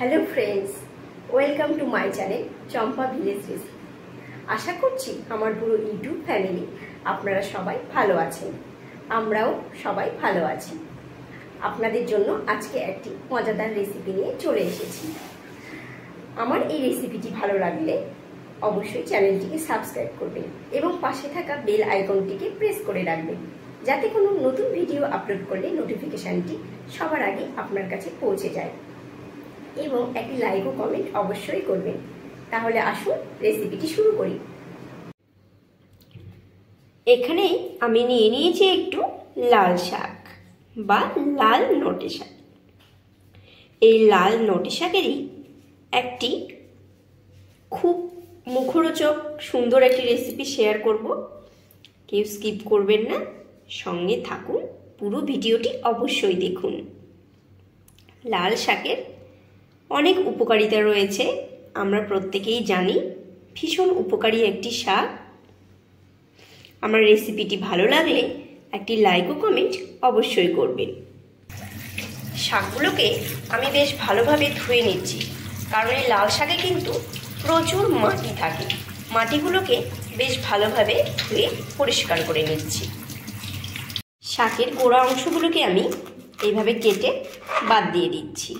Hello friends, welcome to my channel Champa village recipe. আশা করছি আমার পুরো ইউটিউব ফ্যামিলি আপনারা সবাই ভালো আছেন, আমরাও সবাই ভালো আছি। আপনাদের জন্য আজকে একটি মজাদার রেসিপি নিয়ে চলে এসেছি। আমার এই রেসিপিটি ভালো লাগলে অবশ্যই চ্যানেলটিকে সাবস্ক্রাইব করবেন এবং পাশে থাকা বেল আইকনটিকে প্রেস করে রাখবেন, যাতে কোনো নতুন ভিডিও আপলোড করলে নোটিফিকেশানটি সবার আগে আপনার কাছে পৌঁছে যায়। এবং একটি লাইক ও কমেন্ট অবশ্যই করবেন। তাহলে আসুন রেসিপিটি শুরু করি। এখানে আমি নিয়ে নিয়েছি একটু লাল শাক বা লাল নোটে শাক। এই লাল নোটে শাকেরই একটি খুব মুখরোচক সুন্দর একটি রেসিপি শেয়ার করব। কেউ স্কিপ করবেন না, সঙ্গে থাকুন, পুরো ভিডিওটি অবশ্যই দেখুন। লাল শাকের অনেক উপকারিতা রয়েছে, আমরা প্রত্যেকেই জানি। ভীষণ উপকারী একটি শাক। আমার রেসিপিটি ভালো লাগলে একটি লাইক ও কমেন্ট অবশ্যই করবেন। শাকগুলোকে আমি বেশ ভালোভাবে ধুয়ে নিচ্ছি, কারণ এই লাল শাকে কিন্তু প্রচুর মাটি থাকে। মাটিগুলোকে বেশ ভালোভাবে ধুয়ে পরিষ্কার করে নিচ্ছি। শাকের গোড়া অংশগুলোকে আমি এইভাবে কেটে বাদ দিয়ে দিচ্ছি,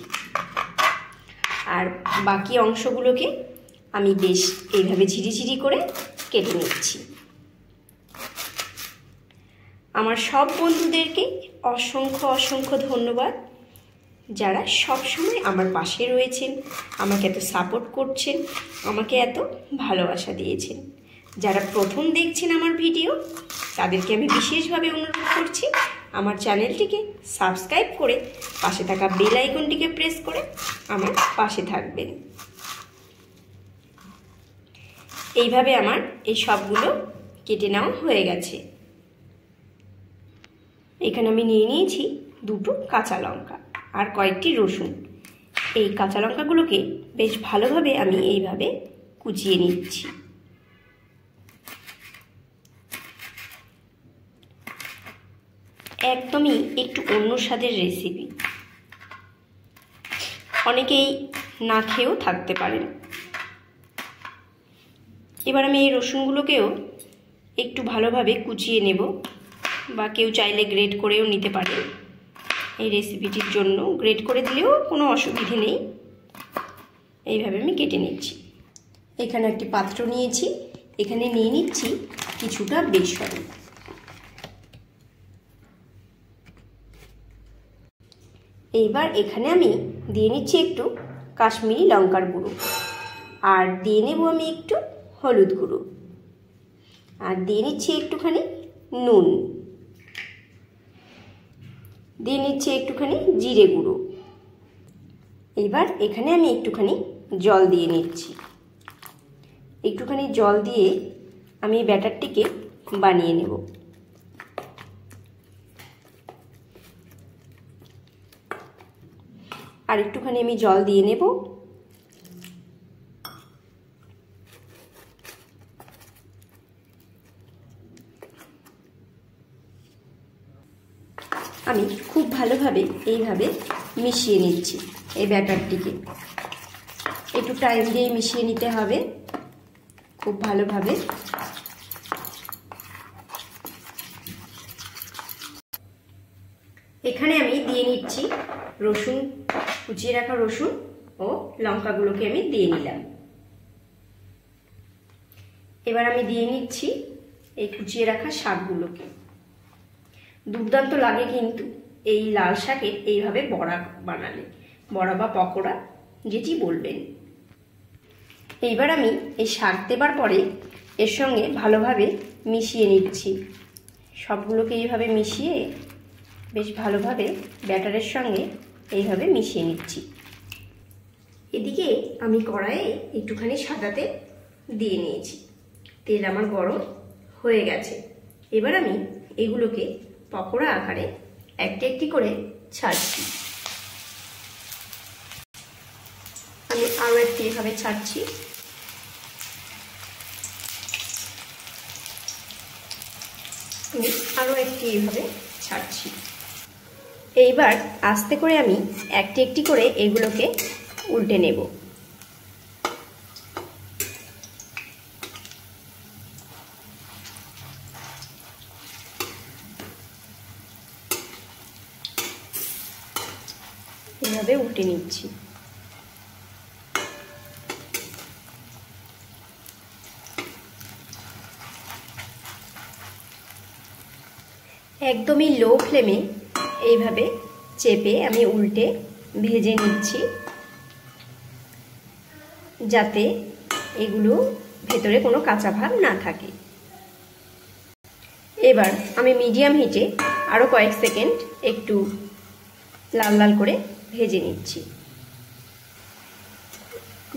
আর বাকি অংশগুলোকে আমি বেশ এইভাবে ঝিরিঝিরি করে কেটে নিচ্ছি। আমার সব বন্ধুদেরকে অসংখ্য অসংখ্য ধন্যবাদ, যারা সবসময় আমার পাশে রয়েছেন, আমাকে এত সাপোর্ট করছেন, আমাকে এত ভালোবাসা দিয়েছেন। যারা প্রথম দেখছেন আমার ভিডিও, তাদেরকে আমি বিশেষভাবে অনুরোধ করছি আমার চ্যানেলটিকে সাবস্ক্রাইব করে পাশে থাকা বেল আইকনটিকে প্রেস করে আমার পাশে থাকবেন। এইভাবে আমার এই সবগুলো কেটে নেওয়া হয়ে গেছে। এখানে আমি নিয়ে নিয়েছি দুটো কাঁচা লঙ্কা আর কয়েকটি রসুন। এই কাঁচা লঙ্কাগুলোকে বেশ ভালোভাবে আমি এইভাবে কুচিয়ে নিচ্ছি। একদমই একটু অন্য স্বাদের রেসিপি, অনেকেই না খেয়েও থাকতে পারেন। এবার আমি এই রসুনগুলোকেও একটু ভালোভাবে কুচিয়ে নেব, বা কেউ চাইলে গ্রেট করেও নিতে পারে। এই রেসিপিটির জন্য গ্রেট করে দিলেও কোনো অসুবিধে নেই। এইভাবে আমি কেটে নিচ্ছি। এখানে একটি পাত্র নিয়েছি, এখানে নিয়ে নিচ্ছি কিছুটা বেসন। এইবার এখানে আমি দিয়ে নিচ্ছি একটু কাশ্মীরি লঙ্কার গুঁড়ো, আর দিয়ে নেব আমি একটু হলুদ গুঁড়ো, আর দিয়ে নিচ্ছি একটুখানি নুন, দিয়ে নিচ্ছি একটুখানি জিরে গুঁড়ো। এইবার এখানে আমি একটুখানি জল দিয়ে নিচ্ছি। একটুখানি জল দিয়ে আমি ব্যাটারটিকে বানিয়ে নেব। আর একটুখানি আমি জল দিয়ে নেব। আমি খুব ভালোভাবে এইভাবে মিশিয়ে নিচ্ছি এই ব্যাটারটিকে। একটু টাইম দিয়ে মিশিয়ে নিতে হবে খুব ভালোভাবে। এখানে আমি দিয়ে নিচ্ছি রসুন, কুচিয়ে রাখা রসুন ও লঙ্কাগুলোকে আমি দিয়ে নিলাম। এবার আমি দিয়ে নিচ্ছি এই কুচিয়ে রাখা শাকগুলোকে। দুর্দান্ত লাগে কিন্তু এই লাল শাকের এইভাবে বড়া বানালে, বড়া বা পকোড়া যেটি বলবেন। এইবার আমি এই শাক দেবার পরে এর সঙ্গে ভালোভাবে মিশিয়ে নিচ্ছি। সবগুলোকে এইভাবে মিশিয়ে বেশ ভালোভাবে ব্যাটারের সঙ্গে এইভাবে মিশিয়ে নিচ্ছি। এদিকে আমি কড়াইয়ে একটুখানি সাদা তেল দিয়ে নিয়েছি। তেল আমার গরম হয়ে গেছে। এবার আমি এগুলোকে পকোড়া আকারে একটি একটি করে ছাড়ছি। আমি আরও একটি এভাবে ছাড়ছি। আরও একটি এভাবে ছাড়ছি। এইবার আস্তে করে আমি একটি একটি করে এগুলোকে উল্টে নেব। এভাবে উল্টে নিচ্ছি। একদমই লো ফ্লেমে এইভাবে চেপে আমি উল্টে ভেজে নিচ্ছি, যাতে এগুলো ভেতরে কোনো কাঁচা ভাব না থাকে। এবার আমি মিডিয়াম হিটে আরও কয়েক সেকেন্ড একটু লাল লাল করে ভেজে নিচ্ছি।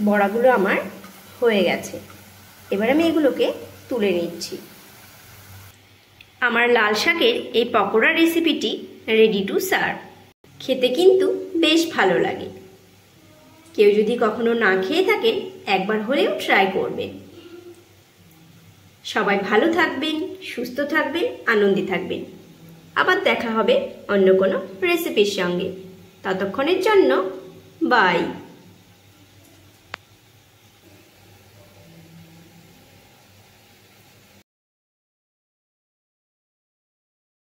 বড়াগুলো আমার হয়ে গেছে। এবার আমি এগুলোকে তুলে নিচ্ছি। আমার লাল শাকের এই পকোড়া রেসিপিটি রেডি টু সার্ভ। খেতে কিন্তু বেশ ভালো লাগে। কেউ যদি কখনো না খেয়ে থাকেন, একবার হলেও ট্রাই করবেন। সবাই ভালো থাকবেন, সুস্থ থাকবেন, আনন্দে থাকবেন। আবার দেখা হবে অন্য কোনো রেসিপির সঙ্গে। ততক্ষণের জন্য বাই।